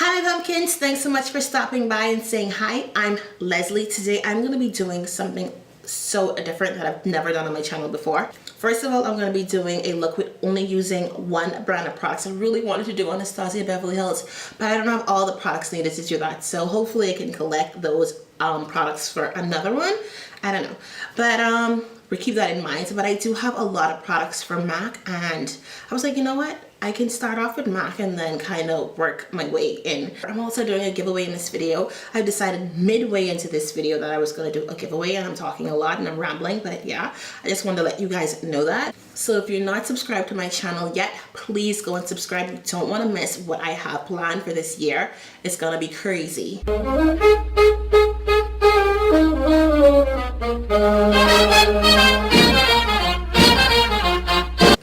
Hi pumpkins, thanks so much for stopping by and saying hi. I'm Leslie. Today I'm going to be doing something so different that I've never done on my channel before. First of all, I'm going to be doing a look with only using one brand of products. I really wanted to do Anastasia Beverly Hills, but I don't have all the products needed to do that. So hopefully I can collect those products for another one. I don't know, but we keep that in mind. But I do have a lot of products from MAC, and I was like, you know what? I can start off with MAC and then kind of work my way in. I'm also doing a giveaway in this video. I decided midway into this video that I was going to do a giveaway, and I'm talking a lot and I'm rambling, but yeah, I just wanted to let you guys know that. So if you're not subscribed to my channel yet, please go and subscribe. You don't want to miss what I have planned for this year. It's going to be crazy.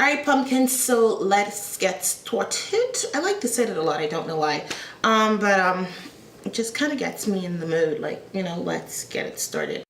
Alright pumpkins, so let's get started. I like to say that a lot, I don't know why. It just kind of gets me in the mood, like, you know, let's get it started.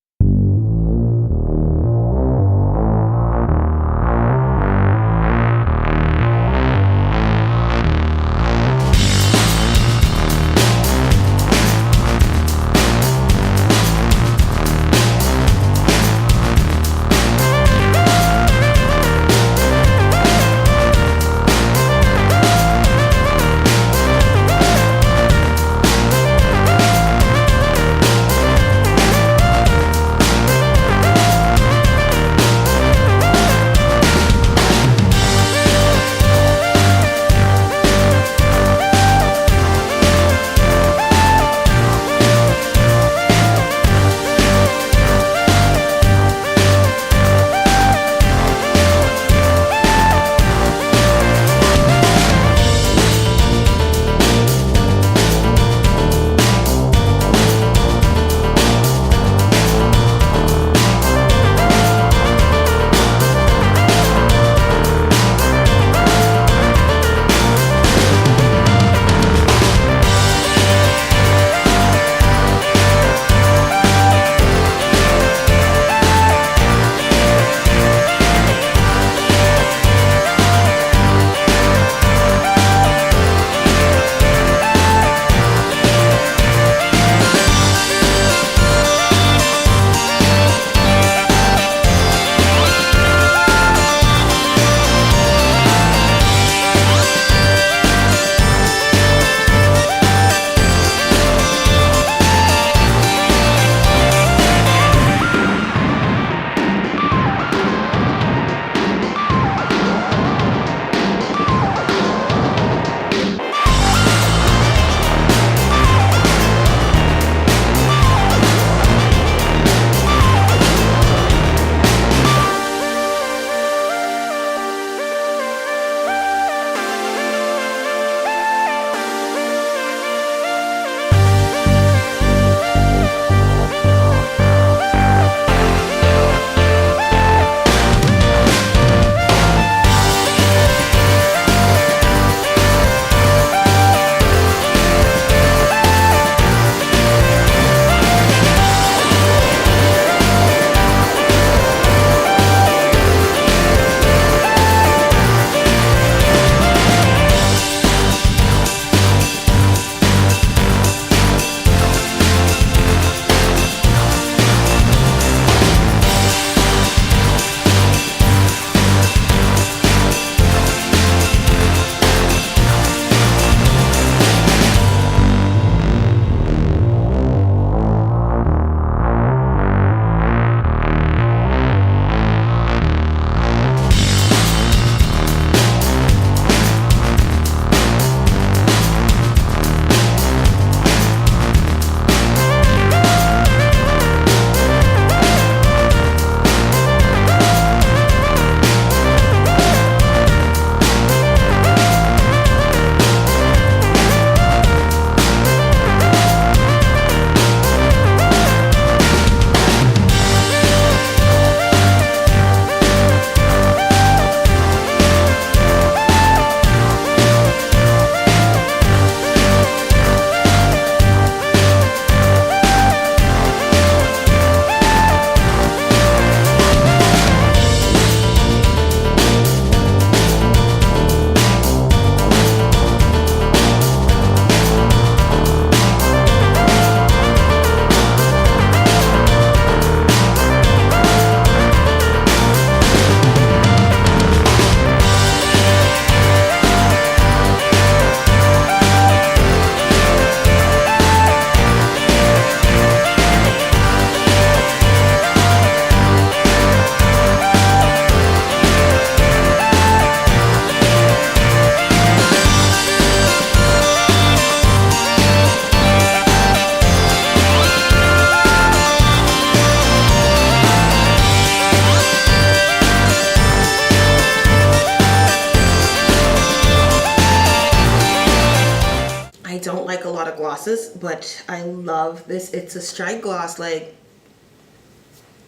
don't like a lot of glosses, but I love this. It's a striped gloss. Like,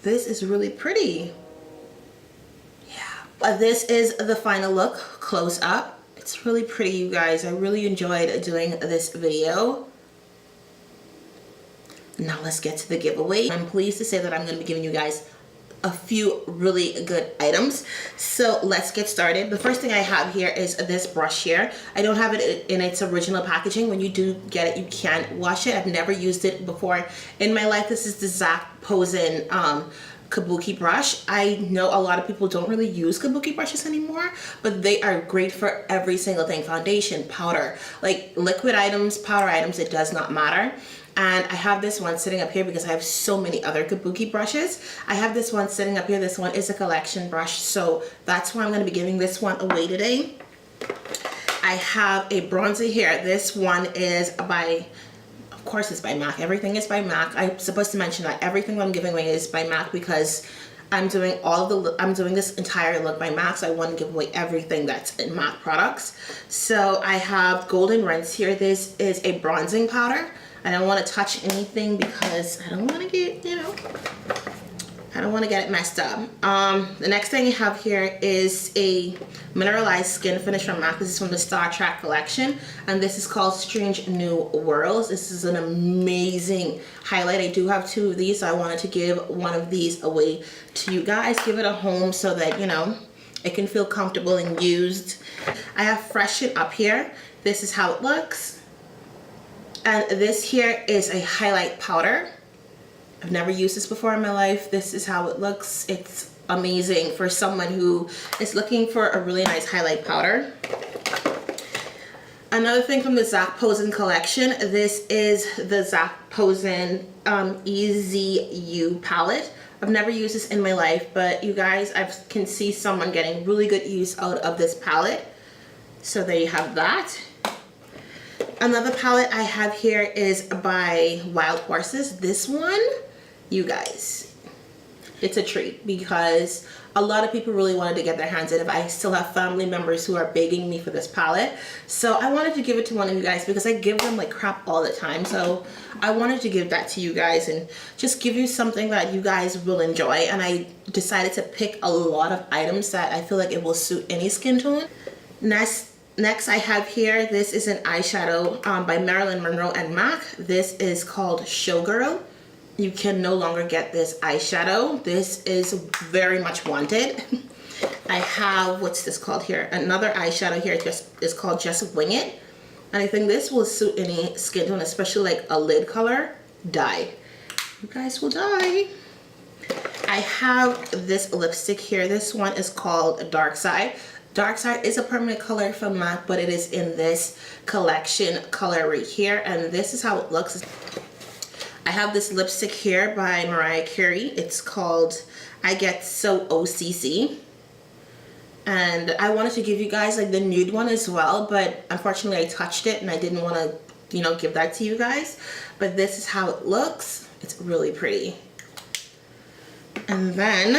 this is really pretty. Yeah. This is the final look, close up. It's really pretty, you guys. I really enjoyed doing this video. Now let's get to the giveaway. I'm pleased to say that I'm going to be giving you guys a few really good items. So let's get started. The first thing I have here is this brush here. I don't have it in its original packaging. When you do get it, you can wash it. I've never used it before in my life. This is the Zac kabuki brush. I know a lot of people don't really use kabuki brushes anymore, but they are great for every single thing. Foundation, powder, like liquid items, powder items, it does not matter. And I have this one sitting up here because I have so many other kabuki brushes. I have this one sitting up here. This one is a collection brush, so that's why I'm going to be giving this one away today. I have a bronzer here. This one is by, of course it's by MAC. Everything is by MAC. I'm supposed to mention that everything I'm giving away is by MAC because I'm doing this entire look by MAC, so I want to give away everything that's in MAC products. So I have Golden Rinse here. This is a bronzing powder. I don't want to touch anything because I don't want to get, you know, I don't want to get it messed up. The next thing I have here is a mineralized skin finish from MAC. This is from the Star Trek collection, and this is called Strange New Worlds. This is an amazing highlight. I do have two of these, so I wanted to give one of these away to you guys. Give it a home so that, you know, it can feel comfortable and used. I have Freshen up here. This is how it looks. And this here is a highlight powder. I've never used this before in my life. This is how it looks. It's amazing for someone who is looking for a really nice highlight powder. Another thing from the Zac Posen collection, this is the Zac Posen EZU palette. I've never used this in my life, but you guys, I can see someone getting really good use out of this palette. So there you have that. Another palette I have here is by Wild Horses. This one, you guys, it's a treat because a lot of people really wanted to get their hands in it. I still have family members who are begging me for this palette. So I wanted to give it to one of you guys because I give them like crap all the time. So I wanted to give that to you guys and just give you something that you guys will enjoy. And I decided to pick a lot of items that I feel like it will suit any skin tone. Next I have here, this is an eyeshadow by Marilyn Monroe and MAC. This is called Showgirl. You can no longer get this eyeshadow. This is very much wanted. I have, what's this called here? Another eyeshadow here is called Just Wing It. And I think this will suit any skin tone, especially like a lid color. Die. You guys will die. I have this lipstick here. This one is called Dark Side. Dark Side is a permanent color from MAC, but it is in this collection color right here, and this is how it looks. I have this lipstick here by Mariah Carey. It's called I Get So OCC, and I wanted to give you guys like the nude one as well, but unfortunately I touched it and I didn't want to, you know, give that to you guys. But this is how it looks. It's really pretty. And then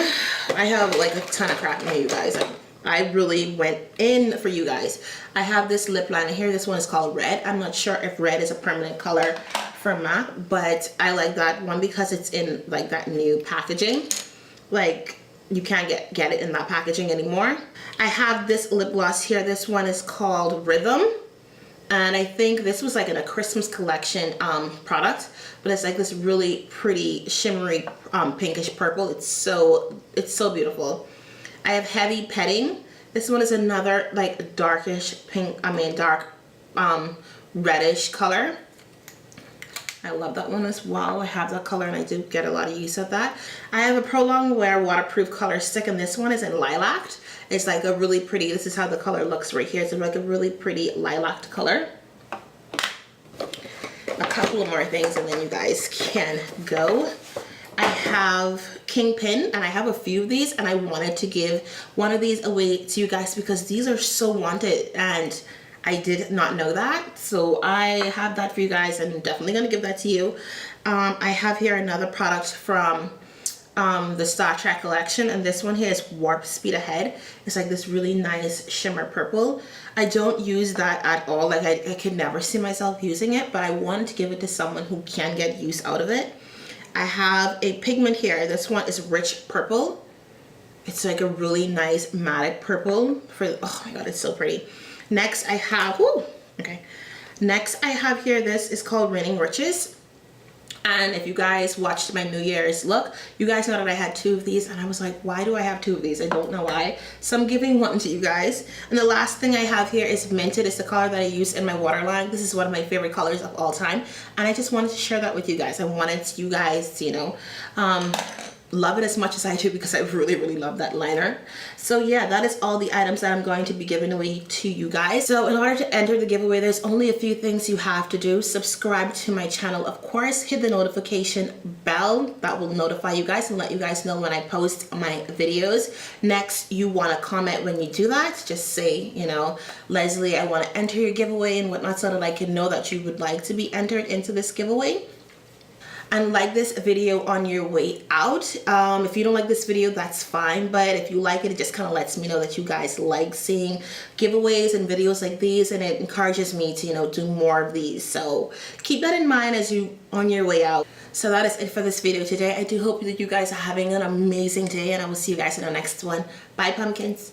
I have like a ton of crap in here, you guys. I really went in for you guys. I have this lip liner here. This one is called Red. I'm not sure if red is a permanent color for MAC, but I like that one because it's in like that new packaging. Like you can't get it in that packaging anymore. I have this lip gloss here. This one is called Rhythm. And I think this was like in a Christmas collection product, but it's like this really pretty shimmery pinkish purple. It's so beautiful. I have Heavy Petting. This one is another like darkish pink, dark reddish color. I love that one as well. I have that color and I do get a lot of use of that. I have a Prolongwear waterproof color stick, and this one is in Lilac. It's like a really pretty, this is how the color looks right here. It's like a really pretty lilac color. A couple of more things and then you guys can go. I have Kingpin, and I have a few of these, and I wanted to give one of these away to you guys because these are so wanted and I did not know that. So I have that for you guys, and I'm definitely going to give that to you. I have here another product from the Star Trek collection, and this one here is Warp Speed Ahead. It's like this really nice shimmer purple. I don't use that at all. Like I could never see myself using it, but I wanted to give it to someone who can get use out of it. I have a pigment here. This one is Rich Purple. It's like a really nice matte purple for, oh my god, it's so pretty. Next I have, next I have here, this is called Raining Riches. And if you guys watched my New Year's look, you guys know that I had 2 of these, and I was like, why do I have 2 of these? I don't know why. So I'm giving one to you guys. And the last thing I have here is Minted. It's the color that I use in my waterline. This is one of my favorite colors of all time, and I just wanted to share that with you guys. I wanted you guys to, you know, love it as much as I do, because I really love that liner. So yeah, that is all the items that I'm going to be giving away to you guys. So in order to enter the giveaway, there's only a few things you have to do. Subscribe to my channel, of course. Hit the notification bell. That will notify you guys and let you guys know when I post my videos. Next, you want to comment when you do that. Just say, you know, Leslie, I want to enter your giveaway and whatnot, so that I can know that you would like to be entered into this giveaway. And like this video on your way out. If you don't like this video, that's fine, but if you like it, it just kind of lets me know that you guys like seeing giveaways and videos like these, and it encourages me to, you know, do more of these. So keep that in mind as you on your way out. So that is it for this video today. I do hope that you guys are having an amazing day, and I will see you guys in the next one. Bye, pumpkins.